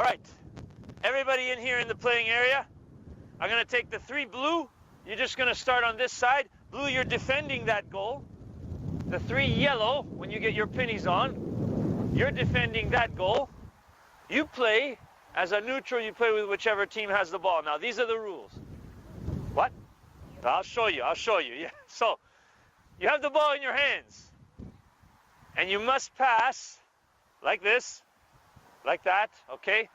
right, everybody in here in the playing area, I'm going to take the 3 blue. You're just going to start on this side. Blue, you're defending that goal. The 3 yellow, when you get your pennies on, you're defending that goal. You play as a neutral, you play with whichever team has the ball. Now, these are the rules. What? I'll show you, yeah. So, you have the ball in your hands, and you must pass like this, like that, okay?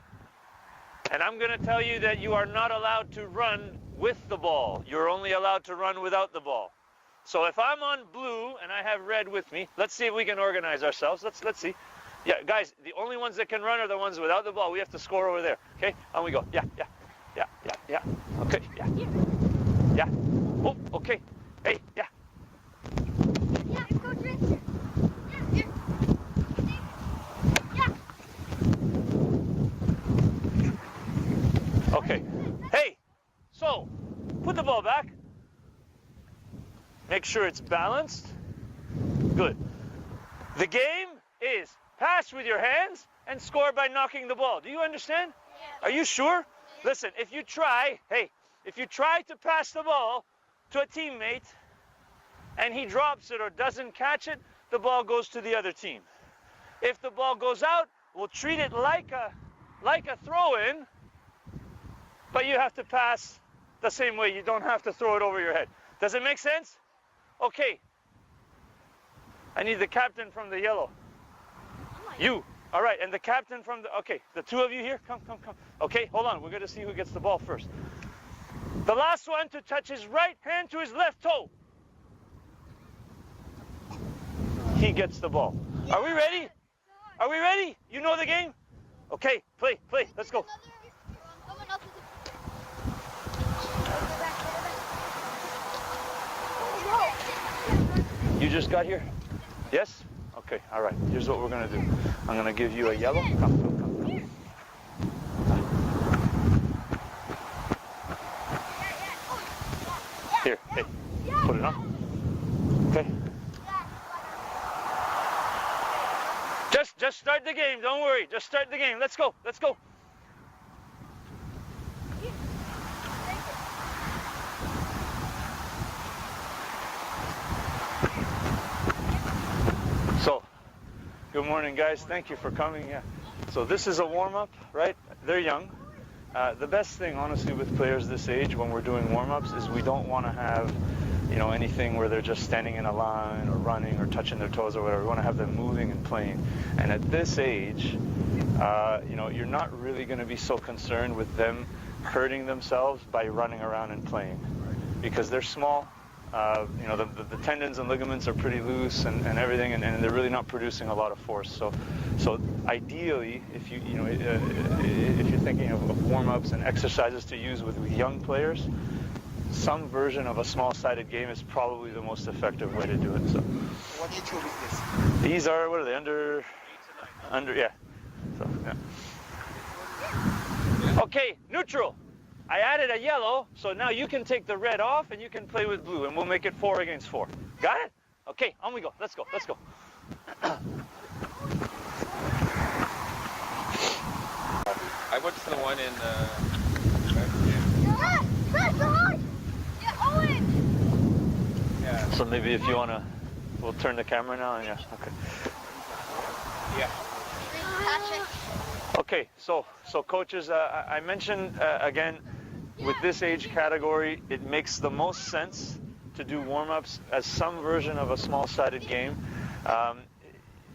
And I'm going to tell you that you are not allowed to run with the ball. You're only allowed to run without the ball. So if I'm on blue and I have red with me, let's see if we can organize ourselves. Let's see. Yeah, guys, the only ones that can run are the ones without the ball. We have to score over there. Okay? On we go. Yeah. Okay, yeah. Oh, okay. Hey, yeah. Yeah, go drink. Yeah. Okay. Hey, so put the ball back. Make sure it's balanced. Good. The game is pass with your hands and score by knocking the ball. Do you understand? Yeah. Are you sure? Yeah. Listen, if you try to pass the ball to a teammate and he drops it or doesn't catch it, the ball goes to the other team. If the ball goes out, we'll treat it like a throw-in, but you have to pass the same way. You don't have to throw it over your head. Does it make sense? Okay. I need the captain from the yellow. You. All right, and the captain from the, okay, the 2 of you here, come. Okay, hold on, we're going to see who gets the ball first. The last one to touch his right hand to his left toe. He gets the ball. Are we ready? Are we ready? You know the game? Okay, play, let's go. You just got here? Yes? Okay, all right. Here's what we're going to do. I'm going to give you a yellow. Come. Here, hey, put it on. Okay. Just start the game. Don't worry. Just start the game. Let's go. So, good morning, guys. Thank you for coming. Yeah. So this is a warm-up, right? They're young. The best thing, honestly, with players this age when we're doing warm-ups is we don't want to have, anything where they're just standing in a line or running or touching their toes or whatever. We want to have them moving and playing. And at this age, you're not really going to be so concerned with them hurting themselves by running around and playing because they're small. The tendons and ligaments are pretty loose and everything, and they're really not producing a lot of force. So ideally, if you're thinking of warm-ups and exercises to use with young players, some version of a small-sided game is probably the most effective way to do it. So, what age group is this? These are, what are they, under, yeah. So, yeah. Okay, neutral. I added a yellow, so now you can take the red off and you can play with blue, and we'll make it 4 against 4. Got it? Okay, on we go. Let's go. I watched the one in So maybe if you want to, we'll turn the camera now, and yeah, okay. Yeah. Okay, so coaches, I mentioned again, with this age category, it makes the most sense to do warm-ups as some version of a small-sided game.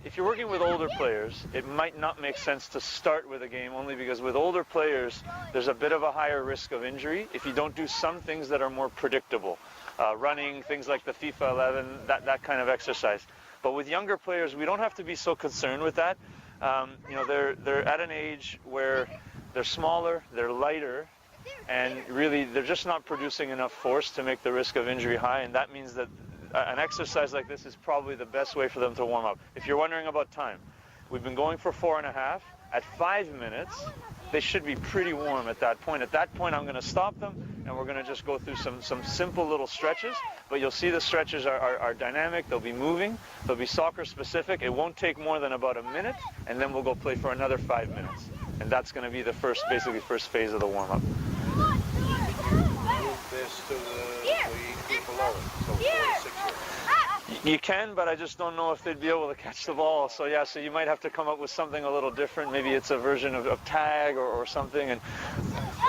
If you're working with older players, it might not make sense to start with a game only because with older players, there's a bit of a higher risk of injury if you don't do some things that are more predictable. Running, things like the FIFA 11, that kind of exercise. But with younger players, we don't have to be so concerned with that. They're at an age where they're smaller, they're lighter, and really they're just not producing enough force to make the risk of injury high, and that means that an exercise like this is probably the best way for them to warm up. If you're wondering about time, we've been going for 4.5. At 5 minutes, they should be pretty warm at that point. At that point, I'm going to stop them, and we're going to just go through some simple little stretches. But you'll see the stretches are dynamic. They'll be moving. They'll be soccer specific. It won't take more than about a minute, and then we'll go play for another 5 minutes. And that's going to be the basically first phase of the warm-up. Move this to the below it, so 4 to 6 years. You can, but I just don't know if they'd be able to catch the ball. So yeah, so you might have to come up with something a little different. Maybe it's a version of tag or something,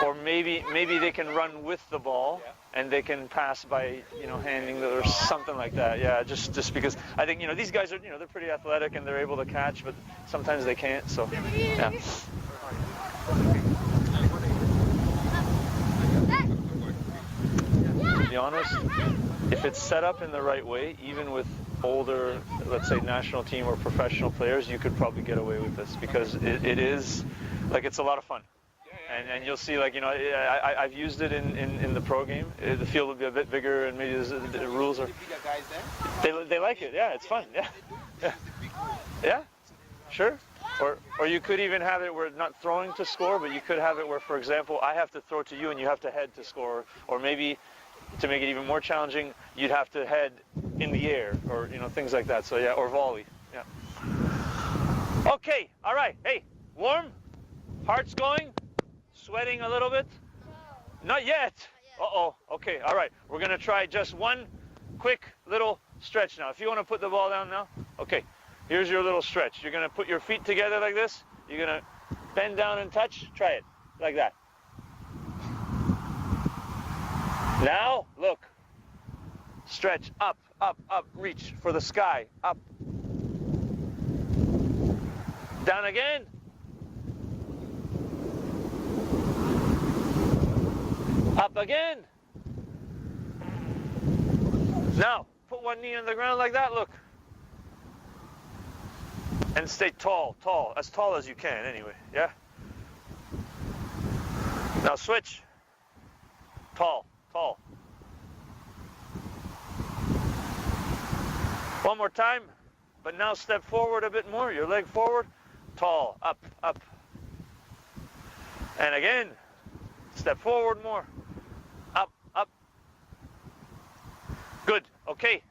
or maybe they can run with the ball and they can pass by, you know, handing the, or something like that. Yeah, just because I think, you know, these guys are, you know, they're pretty athletic and they're able to catch, but sometimes they can't. So yeah. To be honest, if it's set up in the right way, even with older, let's say, national team or professional players, you could probably get away with this, because it is, like, it's a lot of fun. And you'll see, like, you know, I've used it in the pro game. The field will be a bit bigger, and maybe the rules are... They like it, yeah, it's fun, yeah. Yeah, sure. Or you could even have it where not throwing to score, but you could have it where, for example, I have to throw to you and you have to head to score, or maybe to make it even more challenging, you'd have to head in the air, or, you know, things like that. So yeah, or volley. Yeah. Okay. All right. Hey, warm? Heart's going? Sweating a little bit? No. Not yet. Uh-oh. Okay. All right. We're gonna try just one quick little stretch now. If you want to put the ball down now, okay. Here's your little stretch. You're gonna put your feet together like this. You're gonna bend down and touch. Try it like that. Now, look, stretch, up, up, up, reach for the sky, up. Down again. Up again. Now, put one knee on the ground like that, look. And stay tall, as tall as you can anyway, yeah? Now switch. Tall. One more time, but now step forward a bit more, your leg forward, tall, up, up. And again, step forward more, up, up. Good, okay.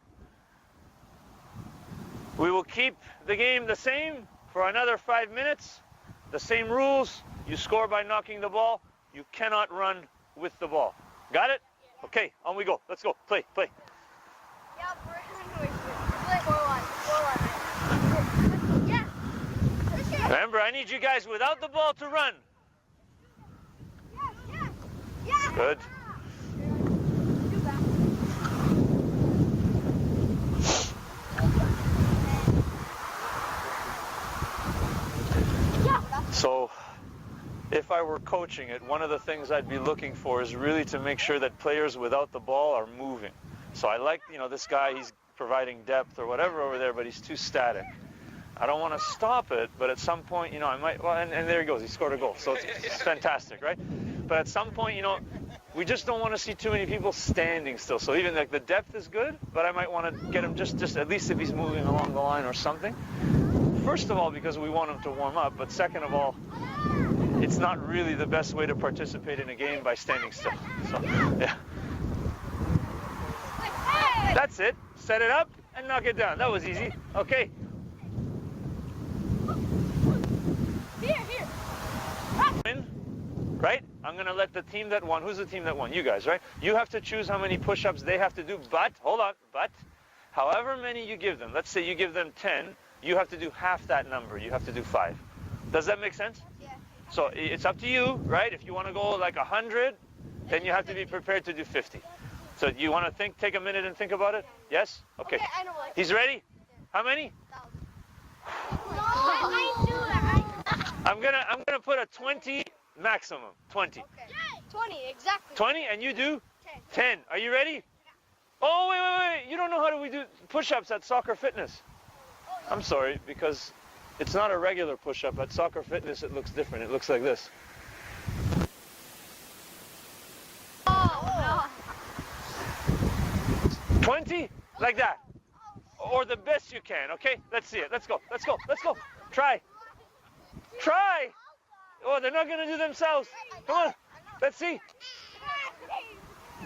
We will keep the game the same for another 5 minutes. The same rules, you score by knocking the ball, you cannot run with the ball. Got it? Okay, on we go. Let's go. Play. Yeah, we're going to play 4-1. Yeah. Remember, I need you guys without the ball to run. Yeah. Good. So, if I were coaching it, one of the things I'd be looking for is really to make sure that players without the ball are moving. So I like, you know, this guy, he's providing depth or whatever over there, but he's too static. I don't want to stop it, but at some point, you know, I might, well, and there he goes, he scored a goal. So it's fantastic, right? But at some point, you know, we just don't want to see too many people standing still. So even like the depth is good, but I might want to get him just at least if he's moving along the line or something. First of all, because we want him to warm up, but second of all, it's not really the best way to participate in a game by standing still. So, yeah. That's it. Set it up and knock it down. That was easy. Okay. Here. Win, right? I'm going to let the team that won. Who's the team that won? You guys, right? You have to choose how many push-ups they have to do, but, hold on, but, however many you give them, let's say you give them 10, you have to do half that number. You have to do 5. Does that make sense? Yeah. So it's up to you, right? If you want to go like 100, then you have to be prepared to do 50. So you want to take a minute and think about it? Yes? Okay. I know what. He's ready? How many? I'm gonna put a 20 maximum. 20. Okay. 20, exactly. 20, and you do 10. Are you ready? Oh, wait. You don't know how we do push-ups at Soccer Fitness. I'm sorry, because it's not a regular push-up. At Soccer Fitness, it looks different. It looks like this. 20? Like that. Or the best you can, okay? Let's see it. Let's go. Try. Oh, they're not going to do themselves. Come on. Let's see.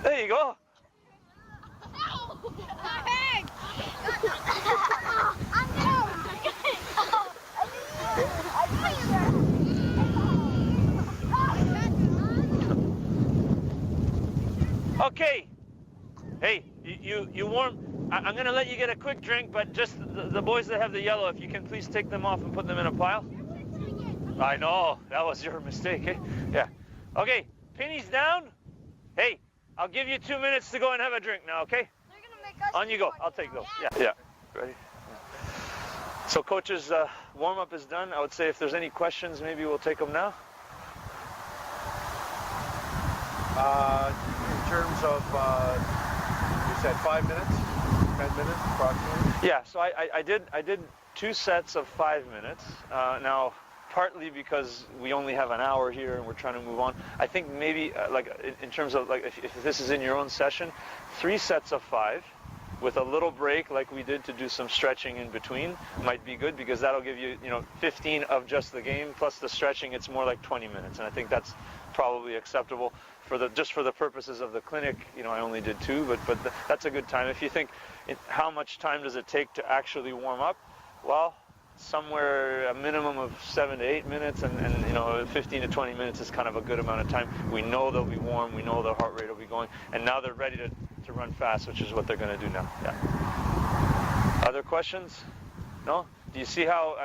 There you go. Okay. Hey, you warm. I'm going to let you get a quick drink, but just the boys that have the yellow, if you can please take them off and put them in a pile. I know. That was your mistake, eh? Yeah. Okay. Pennies down. Hey, I'll give you 2 minutes to go and have a drink now, okay? They're gonna make us On you go. I'll take those. Yeah. Ready? So coach's warm-up is done. I would say if there's any questions, maybe we'll take them now. In terms of, you said 5 minutes, 10 minutes approximately? Yeah, so I did 2 sets of 5 minutes. Now, partly because we only have an hour here and we're trying to move on. I think maybe in terms of if this is in your own session, 3 sets of 5 with a little break like we did to do some stretching in between might be good, because that'll give you 15 of just the game plus the stretching. It's more like 20 minutes, and I think that's probably acceptable just for the purposes of the clinic. I only did 2, but that's a good time. If you think how much time does it take to actually warm up, well, somewhere a minimum of 7 to 8 minutes, and 15 to 20 minutes is kind of a good amount of time. We know they'll be warm, we know their heart rate will be going, and now they're ready to run fast, which is what they're going to do now. Yeah. Other questions? No? Do you see how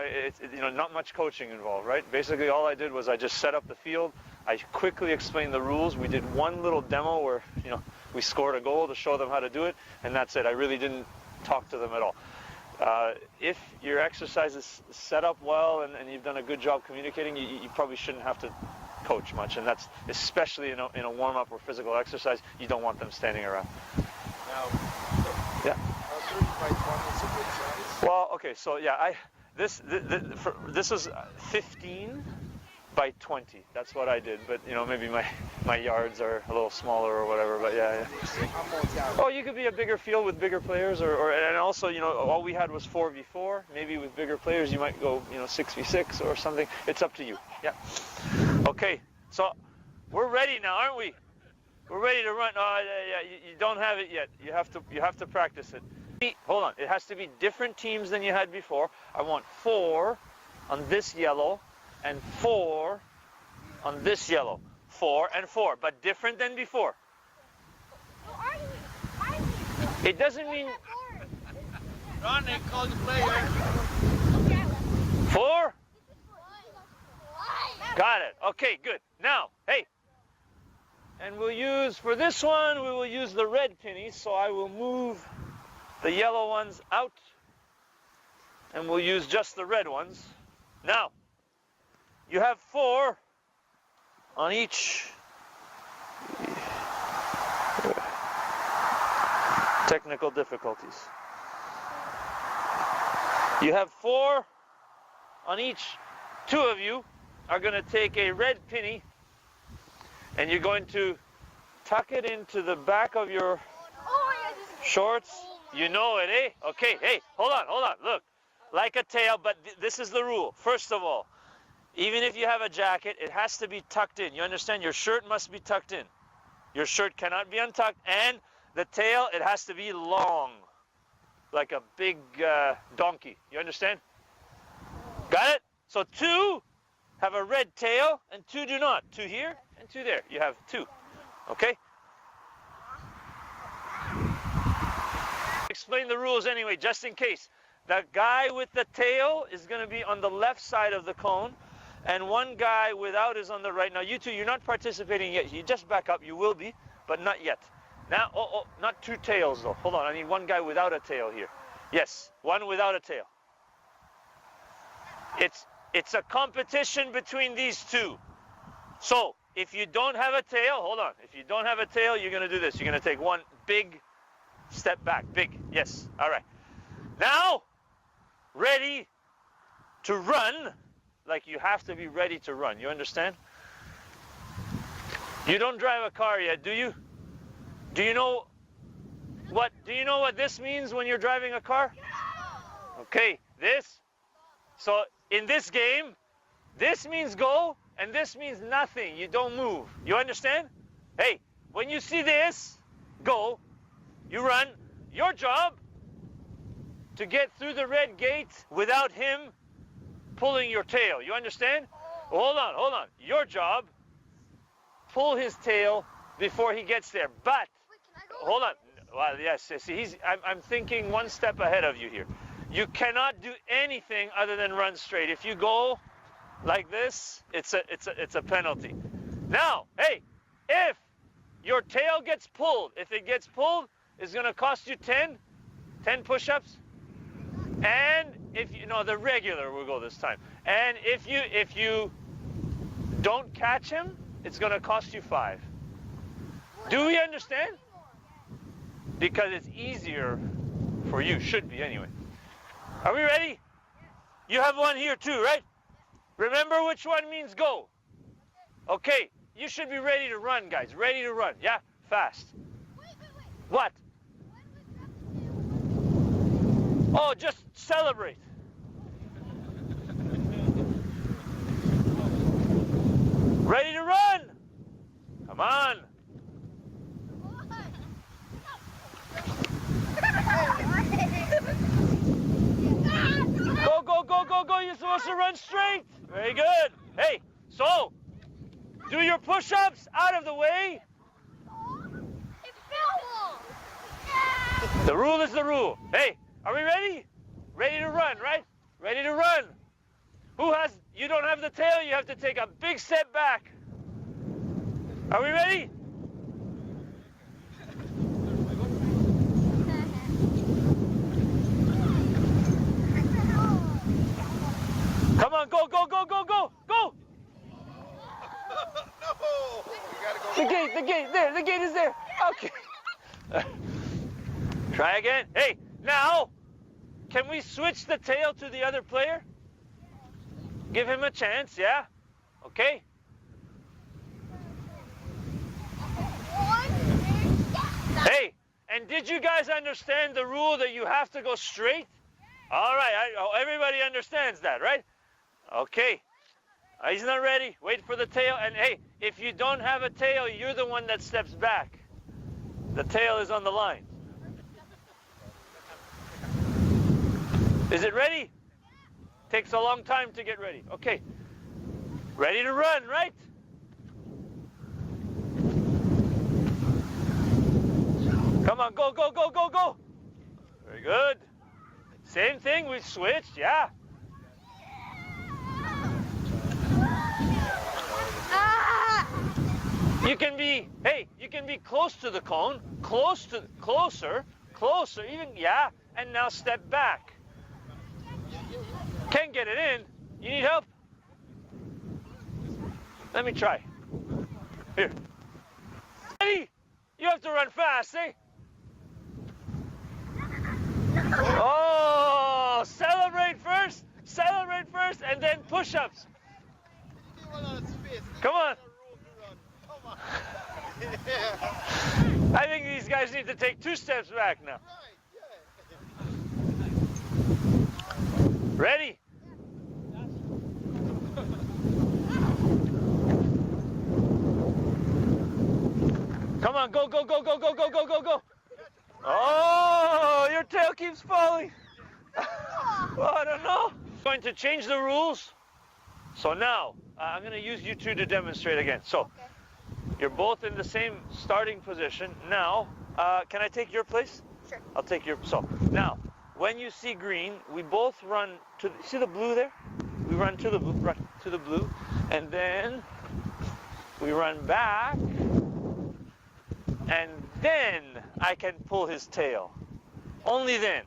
not much coaching involved, right? Basically all I did was I just set up the field. I quickly explained the rules. We did one little demo where we scored a goal to show them how to do it, and that's it. I really didn't talk to them at all. If your exercise is set up well and you've done a good job communicating, you probably shouldn't have to coach much, and that's especially in a warm-up or physical exercise. You don't want them standing around. Now, yeah. 30 by 20 is a good size. Well, okay, so yeah, this was 15 by 20. That's what I did, but maybe my yards are a little smaller or whatever. But yeah. Oh, you could be a bigger field with bigger players, and also all we had was 4v4. Maybe with bigger players you might go 6v6 or something. It's up to you. Yeah. Okay, so we're ready now, aren't we? We're ready to run. Yeah, you don't have it yet. You have to practice it. Hold on. It has to be different teams than you had before. I want 4 on this yellow and 4 on this yellow. 4 and 4, but different than before. It doesn't mean... Ron, they called the player. 4? Got it. Okay, good. Now, hey. And for this one, we will use the red pennies, so I will move the yellow ones out, and we'll use just the red ones. Now, you have 4 on each. Technical difficulties. You have 4 on each. 2 of you are going to take a red penny, and you're going to tuck it into the back of your shorts. You know it, eh? Okay, hey, hold on. Look, like a tail, but this is the rule. First of all, even if you have a jacket, it has to be tucked in. You understand? Your shirt must be tucked in. Your shirt cannot be untucked, and the tail, it has to be long, like a big donkey. You understand? Got it? So 2 have a red tail, and 2 do not. 2 here and 2 there. You have 2. Okay? Explain the rules anyway, just in case. The guy with the tail is going to be on the left side of the cone, and one guy without is on the right. Now, you 2, you're not participating yet. You just back up. You will be, but not yet. Now, not 2 tails, though. Hold on. I need one guy without a tail here. Yes, one without a tail. It's a competition between these 2. So, if you don't have a tail, hold on. If you don't have a tail, you're going to do this. You're going to take one big step back. Big. Yes. All right. Now, ready to run. Like you have to be ready to run. You understand? You don't drive a car yet, do you? Do you know what this means when you're driving a car? Okay, this. So in this game, this means go and this means nothing. You don't move. You understand? Hey, when you see this, go. You run. Your job to get through the red gate without him pulling your tail. You understand? Hold on. Your job, pull his tail before he gets there. But Wait, can I go? hold on. Well, yes. See, I'm thinking one step ahead of you here. You cannot do anything other than run straight. If you go like this, it's a penalty. Now, hey, if your tail gets pulled, if it gets pulled, it's going to cost you 10 push-ups. And if you know the regular, we'll go this time. And if you don't catch him, it's going to cost you 5. Do we understand? Because it's easier for you, should be anyway. Are we ready? You have one here too, right? Remember which one means go. Okay, you should be ready to run, guys. Ready to run, yeah? Fast. Wait. What? Oh, just celebrate. Ready to run? Come on. Go. You're supposed to run straight. Very good. Hey, so do your push-ups out of the way. It fell. The rule is the rule. Hey, are we ready? Ready to run, right? Ready to run. You don't have the tail, you have to take a big step back. Are we ready? Come on, go. No! You gotta go. The gate, there, the gate is there. Okay. Try again. Hey, now, can we switch the tail to the other player? Give him a chance, yeah? Okay. Hey, and did you guys understand the rule that you have to go straight? All right, everybody understands that, right? Okay. He's not ready. Wait for the tail. And hey, if you don't have a tail, you're the one that steps back. The tail is on the line. Is it ready? Takes a long time to get ready. Okay. Ready to run, right? Come on, go. Very good. Same thing, we switched, yeah. You can be close to the cone, closer, even, yeah, and now step back. Can't get it in. You need help? Let me try. Here. Ready? You have to run fast, eh? Oh, celebrate first, and then push-ups. Come on. I think these guys need to take 2 steps back now. Ready? Come on, go. Oh, your tail keeps falling. Well, I don't know. I'm going to change the rules. So now, I'm going to use you two to demonstrate again. So, you're both in the same starting position. Now, can I take your place? Sure. I'll take your, so, now, when you see green, we both run to, see the blue there? We run to the blue, and then we run back, and then I can pull his tail. Only then.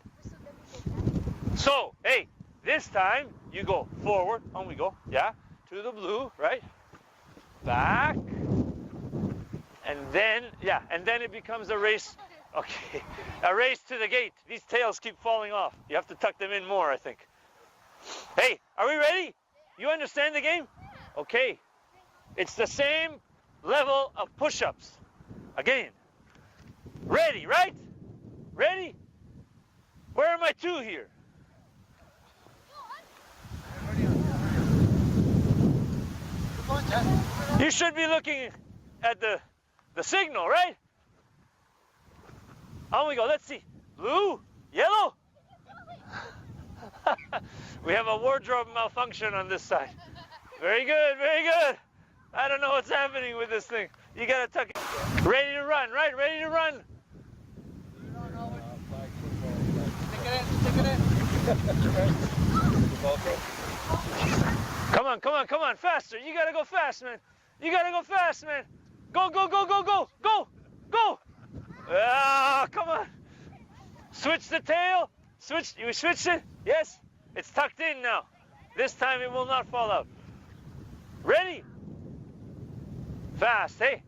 So, hey, this time you go forward, on we go, yeah, to the blue, right? Back, and then, yeah, and then it becomes a race. Okay, a race to the gate. These tails keep falling off. You have to tuck them in more, I think. Hey, are we ready? You understand the game? Okay. It's the same level of push-ups. Again. Ready, right? Ready? Where are my 2 here? You should be looking at the signal, right? On we go. Let's see. Blue, yellow. We have a wardrobe malfunction on this side. Very good, very good. I don't know what's happening with this thing. You gotta tuck it. Ready to run, right? Ready to run. Come on, come on, come on, faster. You gotta go fast, man. You gotta go fast, man. Go, go, go, go, go, go, go. Ah, come on. Switch the tail. Switch, you switched it? Yes? It's tucked in now. This time it will not fall out. Ready? Fast, hey.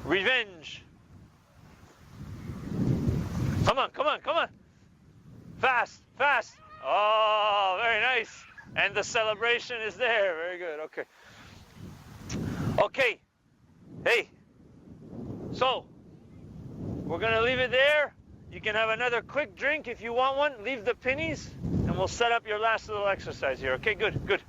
Revenge. Come on, come on, come on. Fast, fast. Oh, very nice. And the celebration is there. Very good, okay. Okay. Hey. So, we're gonna leave it there. You can have another quick drink if you want one. Leave the pennies, and we'll set up your last little exercise here. Okay, good, good.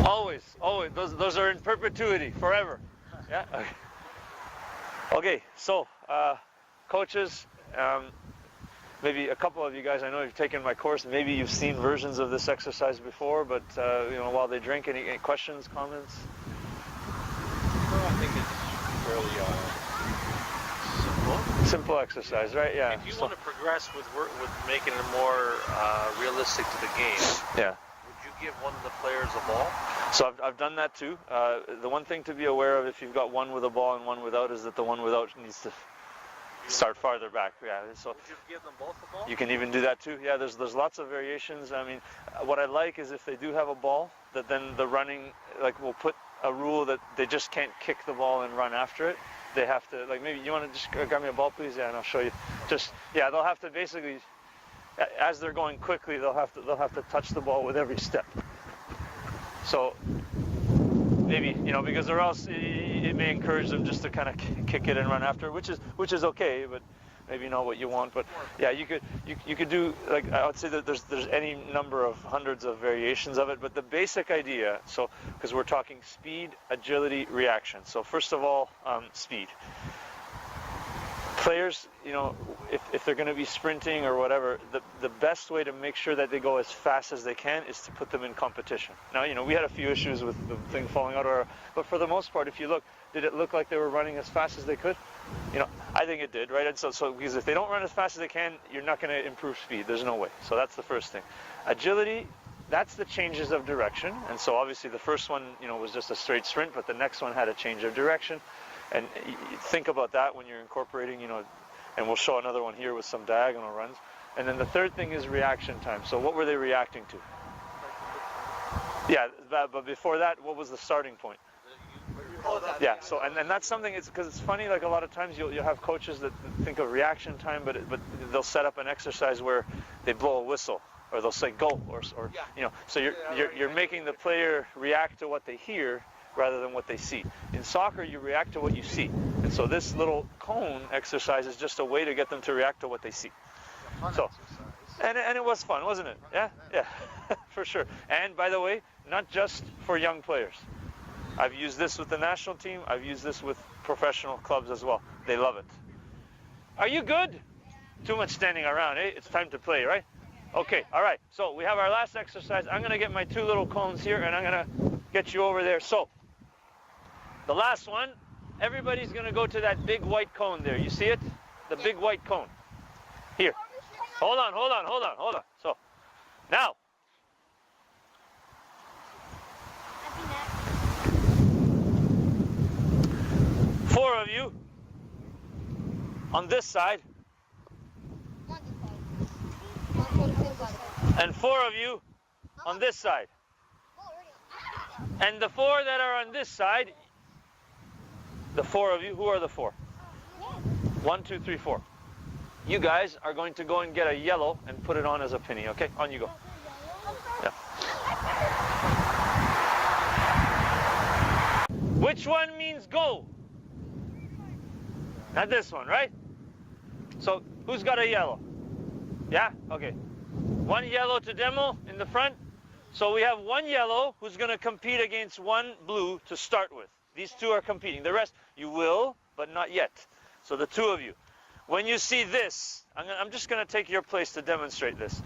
Always, always. Those are in perpetuity, forever. Yeah. Okay. Okay. So, coaches, maybe a couple of you guys, I know you've taken my course. Maybe you've seen versions of this exercise before, but you know, while they drink, any questions, comments? Well, I think it's fairly simple. Simple exercise, right? Yeah. If you want to progress with making it more realistic to the game, yeah. would you give one of the players a ball? So I've done that too. The one thing to be aware of if you've got one with a ball and one without is that the one without needs to start farther back. Yeah. So would you give them both a ball? you can even do that too. Yeah. There's lots of variations. I mean, what I like is if they do have a ball, that then the running, like we'll put a rule that they just can't kick the ball and run after it. They have to, like, maybe you want to just grab me a ball, please? Yeah, and I'll show you. Just, yeah, they'll have to basically, as they're going quickly, they'll have to touch the ball with every step. So maybe, you know, because or else it may encourage them just to kind of kick it and run after, which is okay, but maybe not what you want. But yeah, you could do, like, I would say that there's any number of hundreds of variations of it, but the basic idea, so because we're talking speed, agility, reaction. So first of all, speed. Players, you know, if they're going to be sprinting or whatever, the best way to make sure that they go as fast as they can is to put them in competition. Now, you know, we had a few issues with the thing falling out, but for the most part, if you look, did it look like they were running as fast as they could? You know, I think it did, right? And so because if they don't run as fast as they can, you're not going to improve speed. There's no way. So that's the first thing. Agility, that's the changes of direction. And so obviously the first one, you know, was just a straight sprint, but the next one had a change of direction. And you think about that when you're incorporating, you know, and we'll show another one here with some diagonal runs. And then the third thing is reaction time. So what were they reacting to? Yeah, but before that, what was the starting point? Yeah, so and that's something, it's because it's funny, like a lot of times you'll have coaches that think of reaction time, but they'll set up an exercise where they blow a whistle, or they'll say go, or you know, so you're making the player react to what they hear rather than what they see. In soccer, you react to what you see. And so this little cone exercise is just a way to get them to react to what they see. So, and it was fun, wasn't it? Yeah, yeah, for sure. And by the way, not just for young players. I've used this with the national team. I've used this with professional clubs as well. They love it. Are you good? Too much standing around, eh? It's time to play, right? Okay, all right. So we have our last exercise. I'm going to get my two little cones here, and I'm going to get you over there. So the last one, everybody's going to go to that big white cone there. You see it? The big white cone. Here. Hold on. So now. Four of you on this side, and four of you on this side. And the four that are on this side, the four of you, who are the four? 1, 2, 3, 4. You guys are going to go and get a yellow and put it on as a penny, okay? On you go. Yeah. Which one means go? Not this one, right? So who's got a yellow? Yeah? Okay. One yellow to demo in the front. So we have one yellow who's going to compete against one blue to start with. These two are competing. The rest, you will, but not yet. So the two of you. When you see this, I'm just going to take your place to demonstrate this.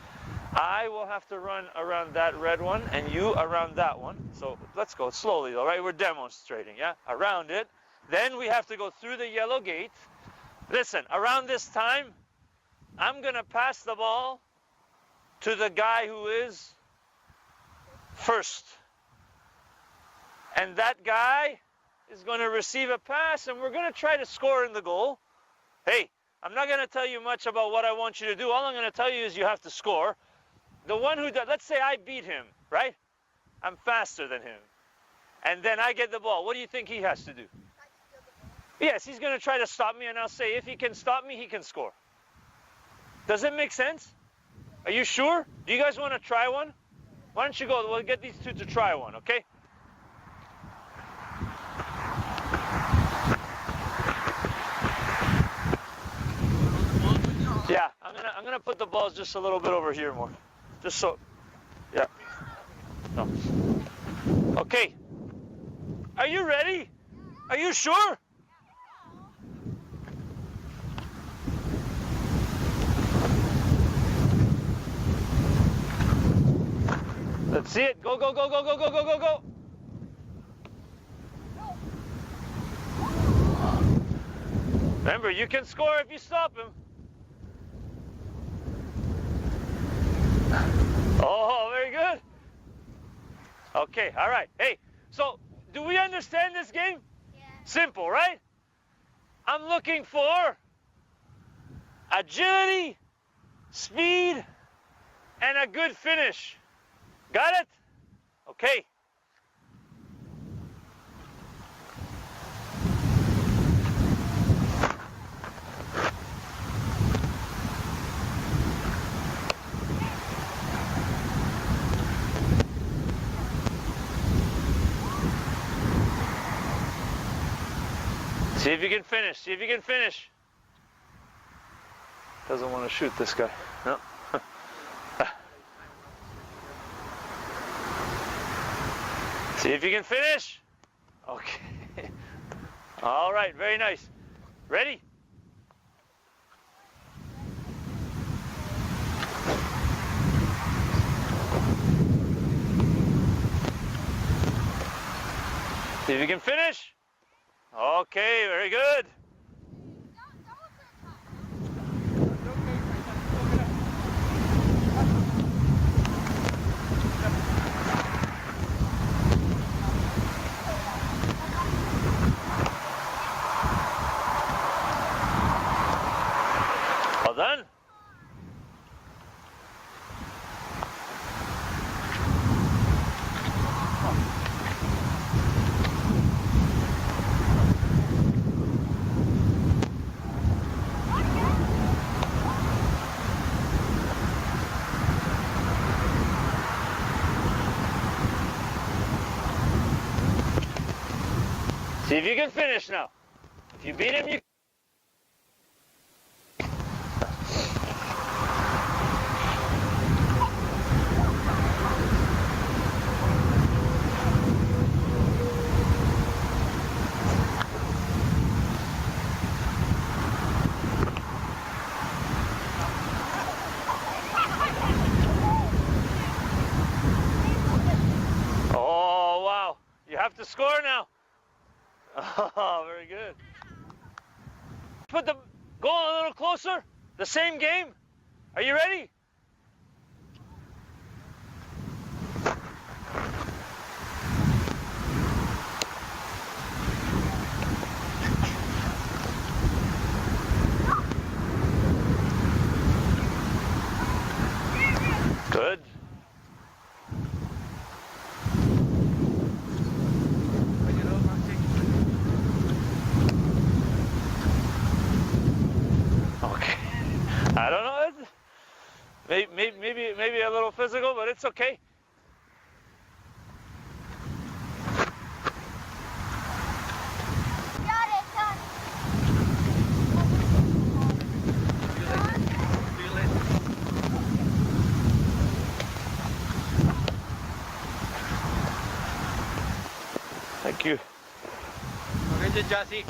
I will have to run around that red one and you around that one. So let's go slowly though, right? We're demonstrating, yeah? Around it. Then we have to go through the yellow gate. Listen, around this time, I'm going to pass the ball to the guy who is first. And that guy is going to receive a pass, and we're going to try to score in the goal. Hey, I'm not going to tell you much about what I want you to do. All I'm going to tell you is you have to score. The one who does, let's say I beat him, right? I'm faster than him. And then I get the ball. What do you think he has to do? Yes, he's going to try to stop me, and I'll say if he can stop me, he can score. Does it make sense? Are you sure? Do you guys want to try one? Why don't you go? We'll get these two to try one, okay? Yeah, I'm gonna put the balls just a little bit over here more. Just so, yeah. No. Okay. Are you ready? Are you sure? Let's see it. Go, go, go, go, go, go, go, go, go. Remember, you can score if you stop him. Oh, very good. Okay, all right. Hey, so do we understand this game? Yeah. Simple, right? I'm looking for agility, speed, and a good finish. Got it? Okay. See if you can finish. See if you can finish. Doesn't want to shoot this guy. No. See if you can finish. Okay. All right, very nice. Ready? See if you can finish. Okay, very good. Well done. See if you can finish now. If you beat him, you... Oh, wow. You have to score now. Oh, very good. Put the goal a little closer. The same game. Are you ready? Good. I don't know. Maybe a little physical, but it's okay. Got it, done. Thank you. Okay, Jesse.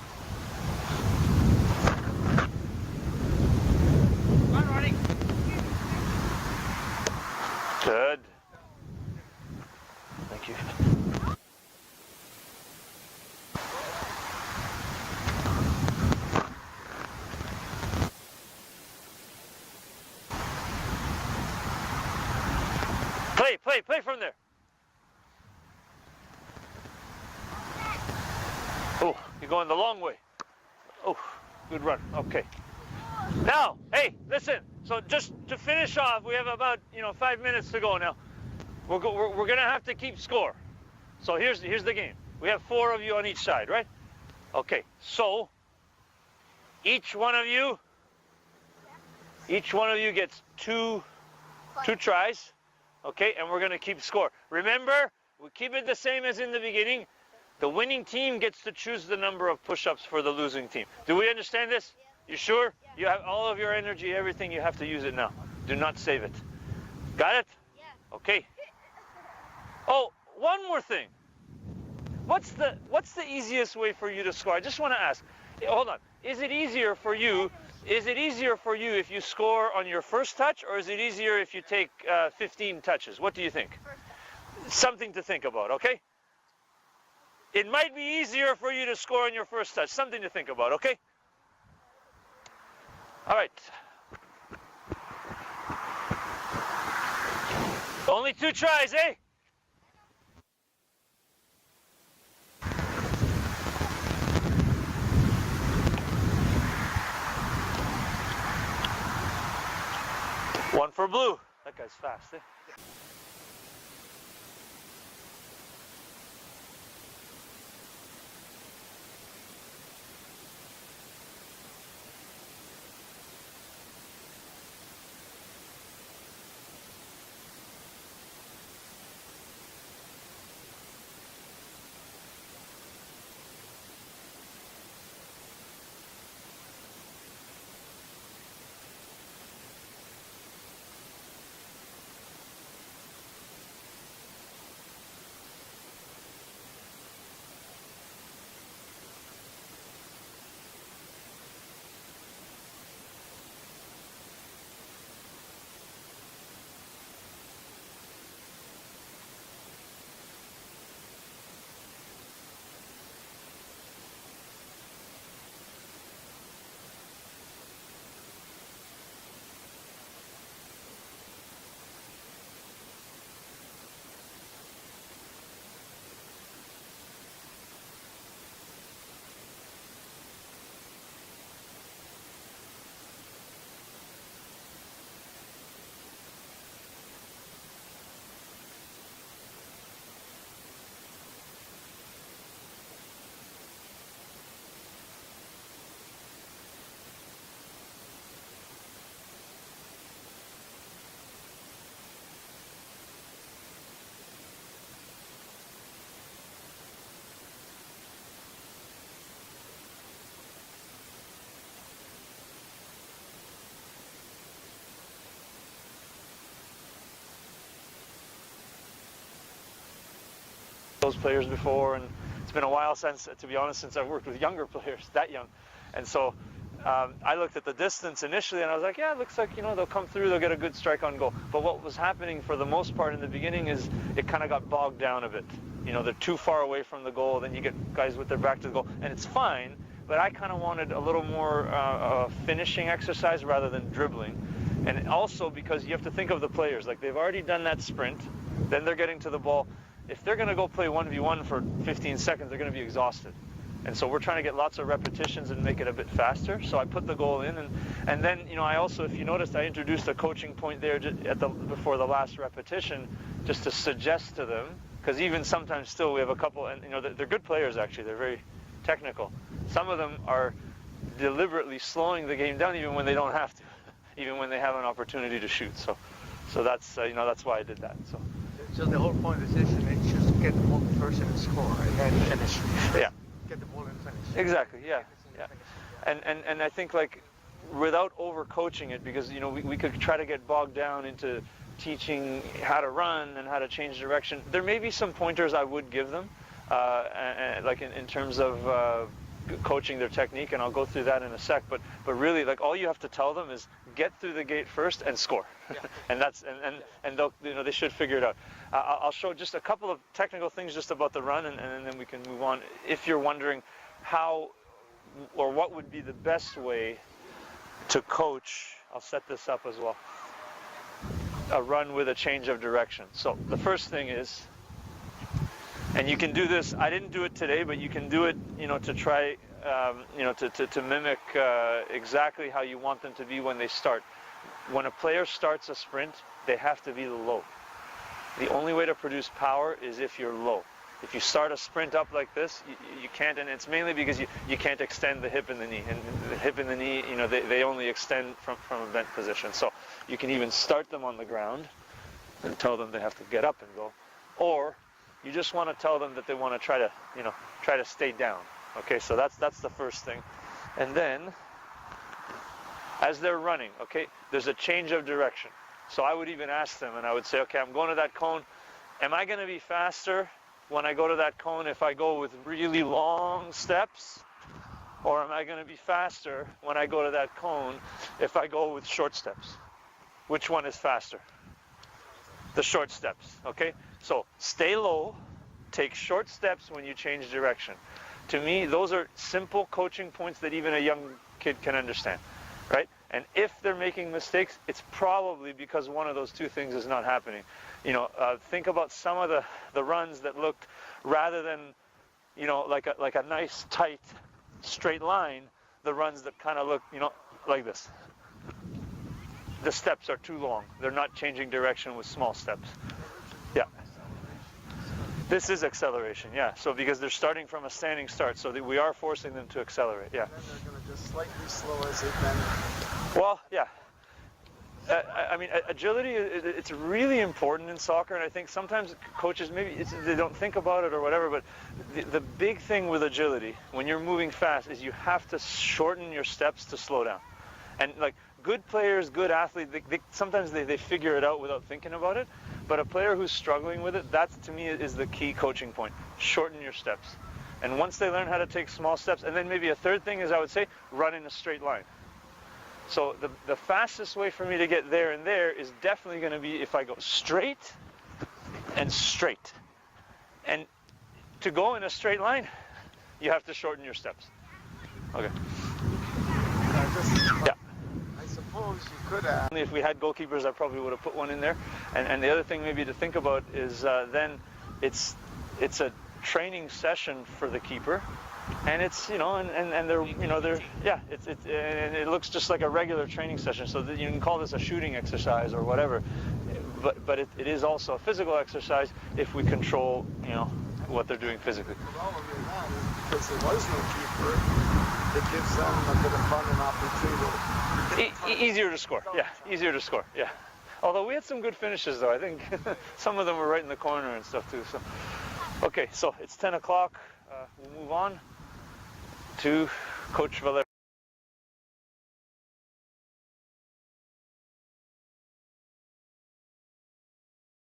Run, running. Good. Thank you. Play from there. Oh, you're going the long way. Oh, good run. Okay. Now, hey, listen. So just to finish off, we have about 5 minutes to go now. We're gonna have to keep score. So here's the game. We have 4 of you on each side, right? Okay. So each one of you gets two tries. Okay, and we're going to keep score. Remember, we keep it the same as in the beginning. The winning team gets to choose the number of push-ups for the losing team. Do we understand this? You sure? You have all of your energy, everything, you have to use it now. Do not save it. Got it? Yeah. Okay. Oh, one more thing. What's the easiest way for you to score? I just want to ask. Hold on. Is it easier for you if you score on your first touch, or is it easier if you take 15 touches? What do you think? Something to think about, okay? It might be easier for you to score on your first touch. Something to think about, okay? All right. Only 2 tries, eh? One for blue. That guy's fast, eh? Those players before, and it's been a while since, to be honest, since I've worked with younger players, that young. And so I looked at the distance initially and I was like, yeah, it looks like, they'll come through, they'll get a good strike on goal. But what was happening for the most part in the beginning is it kind of got bogged down a bit. They're too far away from the goal, then you get guys with their back to the goal, and it's fine, but I kind of wanted a little more finishing exercise rather than dribbling. And also because you have to think of the players, like they've already done that sprint, then they're getting to the ball. If they're going to go play 1v1 for 15 seconds, they're going to be exhausted. And so we're trying to get lots of repetitions and make it a bit faster. So I put the goal in, and then I also, if you noticed, I introduced a coaching point there before the last repetition, just to suggest to them, because even sometimes still we have a couple, and they're good players actually. They're very technical. Some of them are deliberately slowing the game down even when they don't have to, even when they have an opportunity to shoot. So that's that's why I did that. So the whole point of the session is just get one person and score and then finish. Yeah. Get the ball and finish. Exactly. Yeah. And I think like without over-coaching it, because we could try to get bogged down into teaching how to run and how to change direction. There may be some pointers I would give them, like in terms of coaching their technique, and I'll go through that in a sec. But really, like, all you have to tell them is get through the gate first and score, and that's and they'll, you know, they should figure it out. I'll show just a couple of technical things just about the run, and then we can move on. If you're wondering how or what would be the best way to coach, I'll set this up as well. A run with a change of direction. So the first thing is, and you can do this, I didn't do it today, but you can do it, you know, to try, you know, to mimic exactly how you want them to be when they start. When a player starts a sprint, they have to be low. The only way to produce power is if you're low. If you start a sprint up like this, you can't, and it's mainly because you can't extend the hip and the knee. And the hip and the knee, you know, they only extend from a bent position. So you can even start them on the ground and tell them they have to get up and go. Or you just want to tell them that they want to try to stay down. Okay, so that's the first thing. And then, as they're running, okay, there's a change of direction. So I would even ask them, and I would say, okay, I'm going to that cone. Am I going to be faster when I go to that cone if I go with really long steps? Or am I going to be faster when I go to that cone if I go with short steps? Which one is faster? The short steps, okay? So stay low, take short steps when you change direction. To me, those are simple coaching points that even a young kid can understand, right? And if they're making mistakes, it's probably because one of those two things is not happening. You know, think about some of the runs that looked, rather than, you know, like a nice tight straight line, the runs that kind of look, you know, like this. The steps are too long. They're not changing direction with small steps. Yeah. This is acceleration, yeah. So because they're starting from a standing start, so we are forcing them to accelerate, yeah. And then they're going to just slightly slow as it then. Well, yeah. I mean, agility, it's really important in soccer, and I think sometimes coaches, maybe they don't think about it or whatever, but the big thing with agility, when you're moving fast, is you have to shorten your steps to slow down. And like, good players, good athletes, sometimes they figure it out without thinking about it, but a player who's struggling with it, that to me is the key coaching point. Shorten your steps. And once they learn how to take small steps, and then maybe a third thing is, I would say, run in a straight line. So the fastest way for me to get there and there is definitely going to be if I go straight and straight. And to go in a straight line, you have to shorten your steps. Okay. Yeah. I suppose you could have. If we had goalkeepers, I probably would have put one in there. And the other thing maybe to think about is then it's a training session for the keeper. And it's, you know, and they're, you know, they're, yeah, and it looks just like a regular training session, so that you can call this a shooting exercise or whatever, but it is also a physical exercise if we control, you know, what they're doing physically. Well, because there was no keeper, it gives them a bit of fun and opportunity. Easier to score, yeah, easier to score, yeah. Although we had some good finishes, though. I think some of them were right in the corner and stuff too. So, okay, so it's 10 o'clock. We'll move on to Coach Valeri.